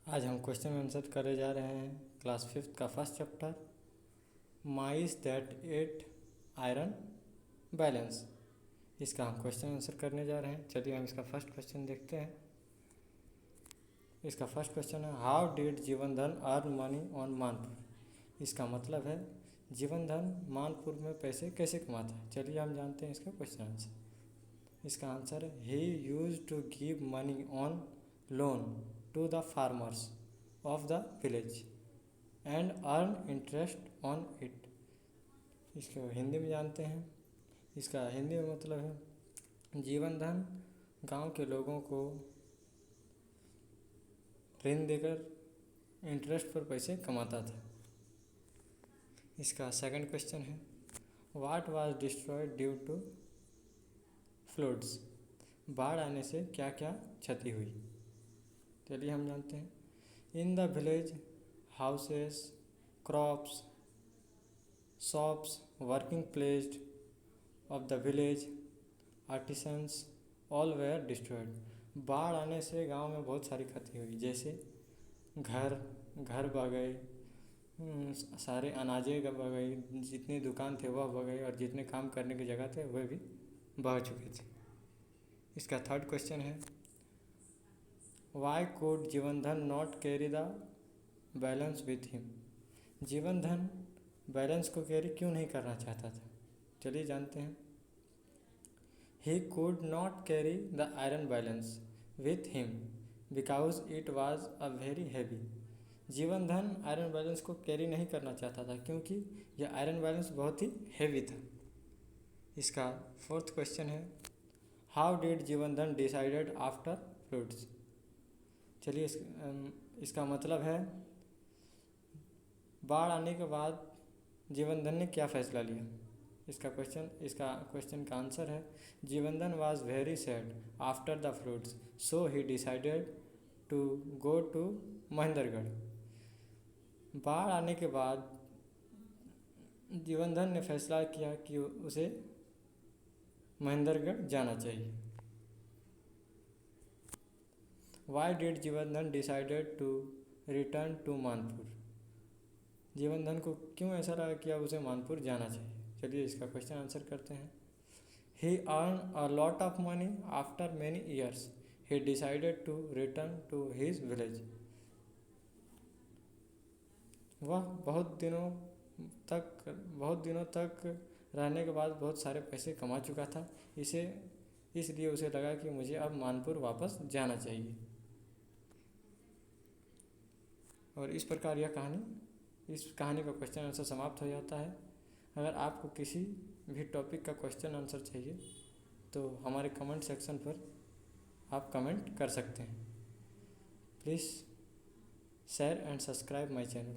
आज हम question answer करे जा रहे हैं क्लास 5th का first chapter mice that at iron balance. इसका हम क्वेश्चन आंसर करने जा रहे हैं। चलिए हम इसका फर्स्ट क्वेश्चन देखते हैं। इसका फर्स्ट क्वेश्चन है हाउ डिड जीवन धन अर्न मनी ऑन मानपुर। इसका मतलब है जीवन धन मानपुर में पैसे कैसे कमाता है। चलिए हम जानते हैं इसका क्वेश्चन आंसर। इसका आंसर है he used to give money on loan to the farmers of the village and earn interest on it. इसको हिंदी में जानते हैं। इसका हिंदी में मतलब है जीवन धन गांव के लोगों को ऋण देकर इंटरेस्ट पर पैसे कमाता था। इसका सेकंड क्वेश्चन है what was destroyed due to floods. बाढ़ आने से क्या क्या क्षति हुई। चलिए हम जानते हैं in the village houses crops shops working place of the village artisans all were destroyed. बाढ़ आने से गांव में बहुत सारी क्षति हुई, जैसे घर बह गए, सारे अनाजे बह गई, जितनी दुकान थे वह बह गए और जितने काम करने की जगह थे वह भी बह चुके थे। इसका थर्ड क्वेश्चन है वाई कोड जीवन धन not carry the balance with him. जीवन धन बैलेंस को कैरी क्यों नहीं करना चाहता था। चलिए जानते हैं ही could not carry the iron balance with him because it was a very heavy। जीवन धन आयरन बैलेंस को कैरी नहीं करना चाहता था क्योंकि यह आयरन बैलेंस बहुत ही हैवी था। इसका फोर्थ क्वेश्चन है how did Jeevan Dhan decided after floods. चलिए इसका मतलब है बाढ़ आने के बाद जीवन धन ने क्या फैसला लिया। इसका क्वेश्चन का आंसर है Jeevan Dhan was very sad after the floods so he decided to go to Mahendragarh. बाढ़ आने के बाद जीवन धन ने फैसला किया कि उसे महेंद्रगढ़ जाना चाहिए। Y did Jeevan Dhan decided to return to Manpur. Jeevan Dhan को क्यों ऐसा लगा कि अब उसे मानपुर जाना चाहिए। चलिए इसका क्वेश्चन आंसर करते हैं he earn a lot of money after many years he decided to return to his village. वह बहुत दिनों तक रहने के बाद बहुत सारे पैसे कमा चुका था, इसलिए उसे लगा कि मुझे अब मानपुर वापस जाना चाहिए। और इस प्रकार इस कहानी का क्वेश्चन आंसर समाप्त हो जाता है। अगर आपको किसी भी टॉपिक का क्वेश्चन आंसर चाहिए तो हमारे कमेंट सेक्शन पर आप कमेंट कर सकते हैं। Please share and subscribe my channel.